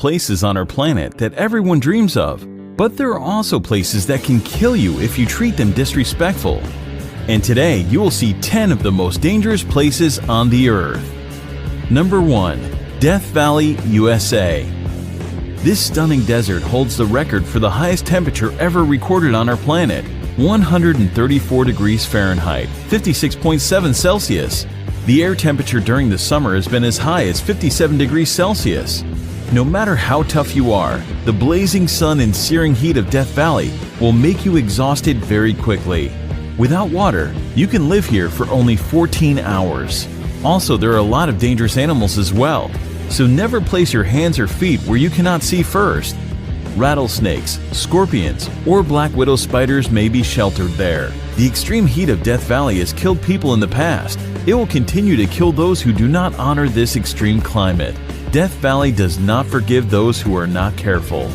places on our planet that everyone dreams of, but there are also places that can kill you if you treat them disrespectful. And today you will see 10 of the most dangerous places on the earth. Number 1. Death Valley, USA. This stunning desert holds the record for the highest temperature ever recorded on our planet, 134 degrees Fahrenheit, 56.7 Celsius. The air temperature during the summer has been as high as 57 degrees Celsius. No matter how tough you are, the blazing sun and searing heat of Death Valley will make you exhausted very quickly. Without water, you can live here for only 14 hours. Also, there are a lot of dangerous animals as well, so never place your hands or feet where you cannot see first. Rattlesnakes, scorpions, or black widow spiders may be sheltered there. The extreme heat of Death Valley has killed people in the past. It will continue to kill those who do not honor this extreme climate. Death Valley does not forgive those who are not careful.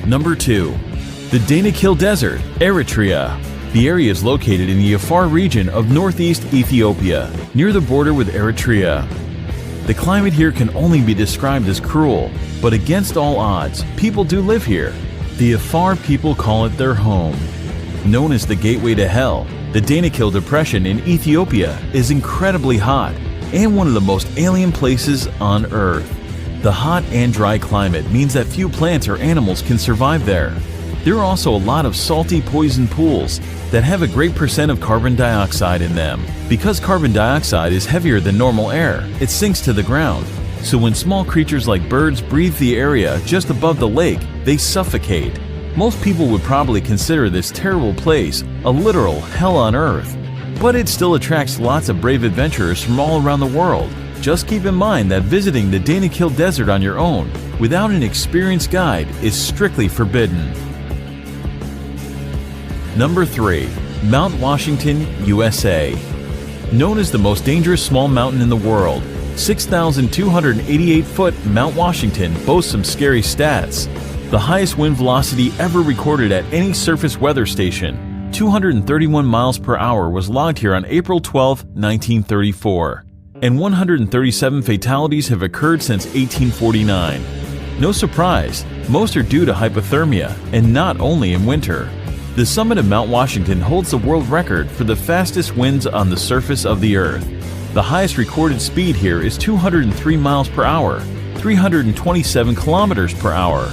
Number 2. The Danakil Desert, Eritrea. The area is located in the Afar region of northeast Ethiopia, near the border with Eritrea. The climate here can only be described as cruel, but against all odds, people do live here. The Afar people call it their home. Known as the gateway to hell, the Danakil Depression in Ethiopia is incredibly hot and one of the most alien places on Earth. The hot and dry climate means that few plants or animals can survive there. There are also a lot of salty poison pools that have a great percent of carbon dioxide in them. Because carbon dioxide is heavier than normal air, it sinks to the ground. So when small creatures like birds breathe the area just above the lake, they suffocate. Most people would probably consider this terrible place a literal hell on earth. But it still attracts lots of brave adventurers from all around the world. Just keep in mind that visiting the Danakil Desert on your own, without an experienced guide, is strictly forbidden. Number 3. Mount Washington, USA. Known as the most dangerous small mountain in the world, 6,288-foot Mount Washington boasts some scary stats. The highest wind velocity ever recorded at any surface weather station, 231 miles per hour, was logged here on April 12, 1934. And 137 fatalities have occurred since 1849. No surprise, most are due to hypothermia, and not only in winter. The summit of Mount Washington holds the world record for the fastest winds on the surface of the Earth. The highest recorded speed here is 203 miles per hour, 327 kilometers per hour.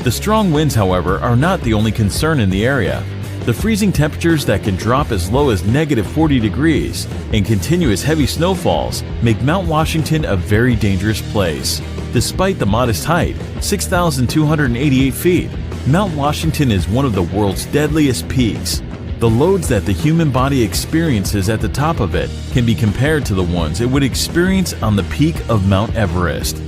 The strong winds, however, are not the only concern in the area. The freezing temperatures that can drop as low as -40 degrees and continuous heavy snowfalls make Mount Washington a very dangerous place. Despite the modest height, 6,288 feet, Mount Washington is one of the world's deadliest peaks. The loads that the human body experiences at the top of it can be compared to the ones it would experience on the peak of Mount Everest.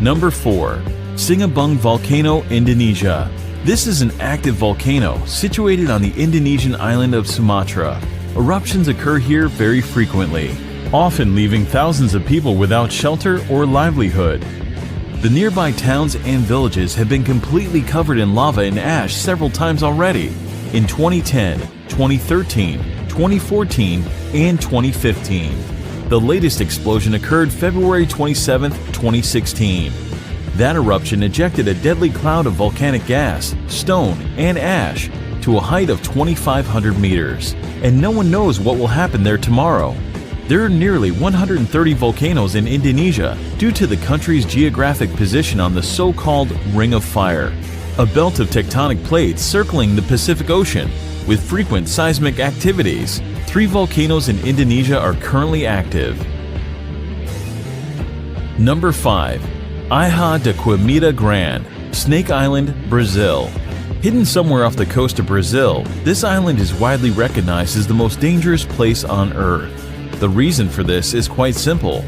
Number 4. Sinabung Volcano, Indonesia. This is an active volcano situated on the Indonesian island of Sumatra. Eruptions occur here very frequently, often leaving thousands of people without shelter or livelihood. The nearby towns and villages have been completely covered in lava and ash several times already, in 2010, 2013, 2014, and 2015. The latest explosion occurred February 27, 2016. That eruption ejected a deadly cloud of volcanic gas, stone, and ash to a height of 2,500 meters, and no one knows what will happen there tomorrow. There are nearly 130 volcanoes in Indonesia due to the country's geographic position on the so-called Ring of Fire, a belt of tectonic plates circling the Pacific Ocean with frequent seismic activities. 3 volcanoes in Indonesia are currently active. Number 5. Ilha de Quimita Grande, Snake Island, Brazil. Hidden somewhere off the coast of Brazil, this island is widely recognized as the most dangerous place on Earth. The reason for this is quite simple.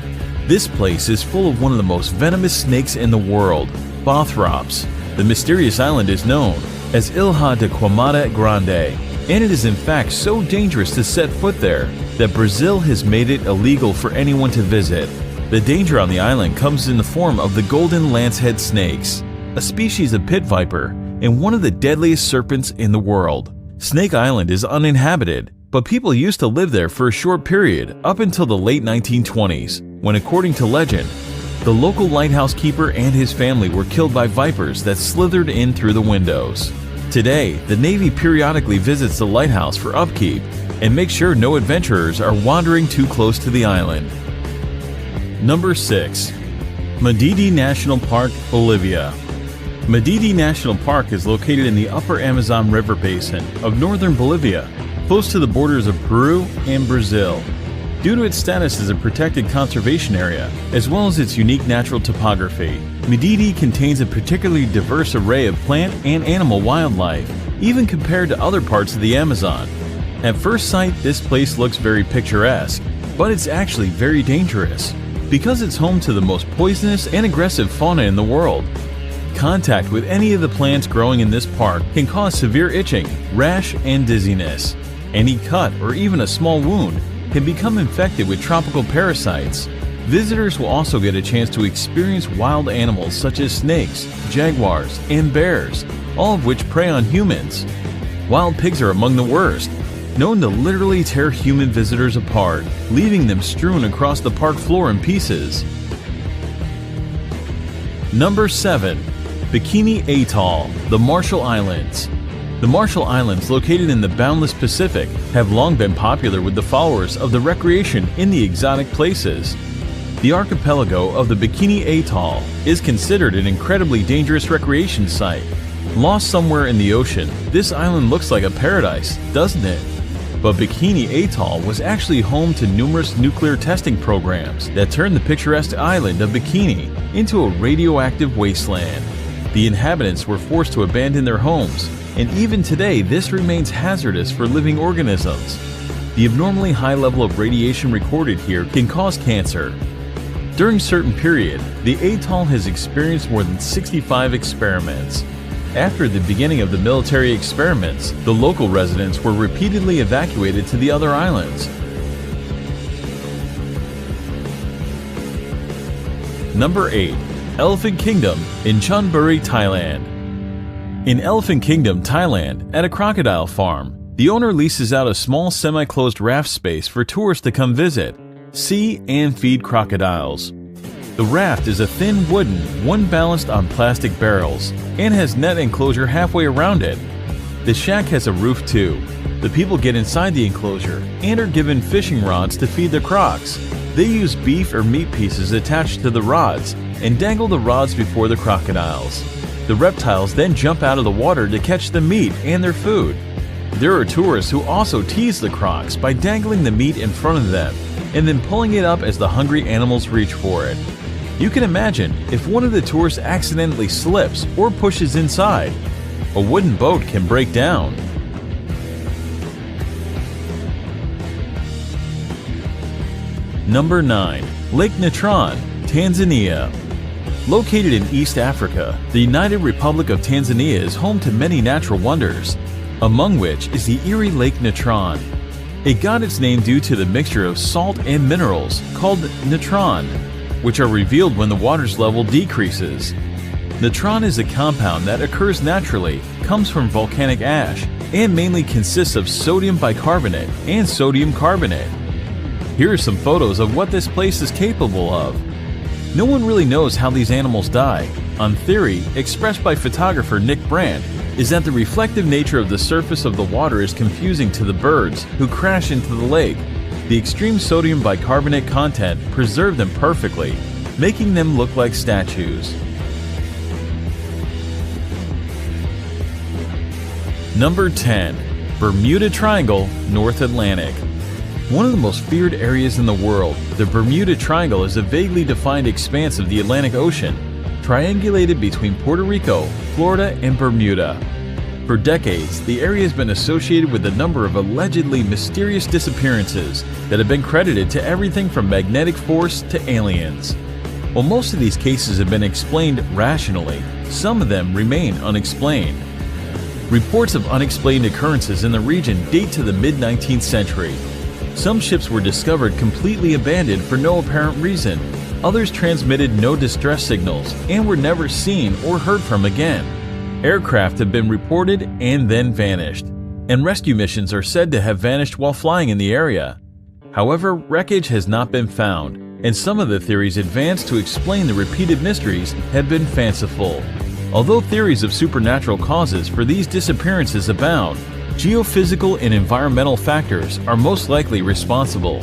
This place is full of one of the most venomous snakes in the world, Bothrops. The mysterious island is known as Ilha de Quimita Grande, and it is in fact so dangerous to set foot there that Brazil has made it illegal for anyone to visit. The danger on the island comes in the form of the golden lancehead snakes, a species of pit viper and one of the deadliest serpents in the world. Snake Island is uninhabited, but people used to live there for a short period up until the late 1920s, when, according to legend, the local lighthouse keeper and his family were killed by vipers that slithered in through the windows. Today, the Navy periodically visits the lighthouse for upkeep and makes sure no adventurers are wandering too close to the island. Number 6. Madidi National Park, Bolivia. Madidi National Park is located in the upper Amazon River basin of northern Bolivia, close to the borders of Peru and Brazil. Due to its status as a protected conservation area, as well as its unique natural topography, Madidi contains a particularly diverse array of plant and animal wildlife, even compared to other parts of the Amazon. At first sight, this place looks very picturesque, but it's actually very dangerous, because it's home to the most poisonous and aggressive fauna in the world. Contact with any of the plants growing in this park can cause severe itching, rash, and dizziness. Any cut or even a small wound can become infected with tropical parasites. Visitors will also get a chance to experience wild animals such as snakes, jaguars, and bears, all of which prey on humans. Wild pigs are among the worst, known to literally tear human visitors apart, leaving them strewn across the park floor in pieces. Number 7. Bikini Atoll, the Marshall Islands. The Marshall Islands, located in the boundless Pacific, have long been popular with the followers of the recreation in the exotic places. The archipelago of the Bikini Atoll is considered an incredibly dangerous recreation site. Lost somewhere in the ocean, this island looks like a paradise, doesn't it? But Bikini Atoll was actually home to numerous nuclear testing programs that turned the picturesque island of Bikini into a radioactive wasteland. The inhabitants were forced to abandon their homes, and even today this remains hazardous for living organisms. The abnormally high level of radiation recorded here can cause cancer. During a certain period, the atoll has experienced more than 65 experiments. After the beginning of the military experiments, the local residents were repeatedly evacuated to the other islands. Number 8. Elephant Kingdom in Chonburi, Thailand. In Elephant Kingdom, Thailand, at a crocodile farm, the owner leases out a small semi-closed raft space for tourists to come visit, see, and feed crocodiles. The raft is a thin wooden, one balanced on plastic barrels, and has net enclosure halfway around it. The shack has a roof too. The people get inside the enclosure and are given fishing rods to feed the crocs. They use beef or meat pieces attached to the rods and dangle the rods before the crocodiles. The reptiles then jump out of the water to catch the meat and their food. There are tourists who also tease the crocs by dangling the meat in front of them and then pulling it up as the hungry animals reach for it. You can imagine if one of the tourists accidentally slips or pushes inside, a wooden boat can break down. Number 9. Lake Natron, Tanzania. Located in East Africa, the United Republic of Tanzania is home to many natural wonders, among which is the Erie Lake Natron. It got its name due to the mixture of salt and minerals called natron, which are revealed when the water's level decreases. Natron is a compound that occurs naturally, comes from volcanic ash, and mainly consists of sodium bicarbonate and sodium carbonate. Here are some photos of what this place is capable of. No one really knows how these animals die. One theory, expressed by photographer Nick Brandt, is that the reflective nature of the surface of the water is confusing to the birds who crash into the lake. The extreme sodium bicarbonate content preserved them perfectly, making them look like statues. Number 10. Bermuda Triangle, North Atlantic. One of the most feared areas in the world, the Bermuda Triangle is a vaguely defined expanse of the Atlantic Ocean, triangulated between Puerto Rico, Florida, and Bermuda. For decades, the area has been associated with a number of allegedly mysterious disappearances that have been credited to everything from magnetic force to aliens. While most of these cases have been explained rationally, some of them remain unexplained. Reports of unexplained occurrences in the region date to the mid-19th century. Some ships were discovered completely abandoned for no apparent reason. Others transmitted no distress signals and were never seen or heard from again. Aircraft have been reported and then vanished. and rescue missions are said to have vanished while flying in the area. However, wreckage has not been found, and some of the theories advanced to explain the repeated mysteries have been fanciful. Although theories of supernatural causes for these disappearances abound, geophysical and environmental factors are most likely responsible.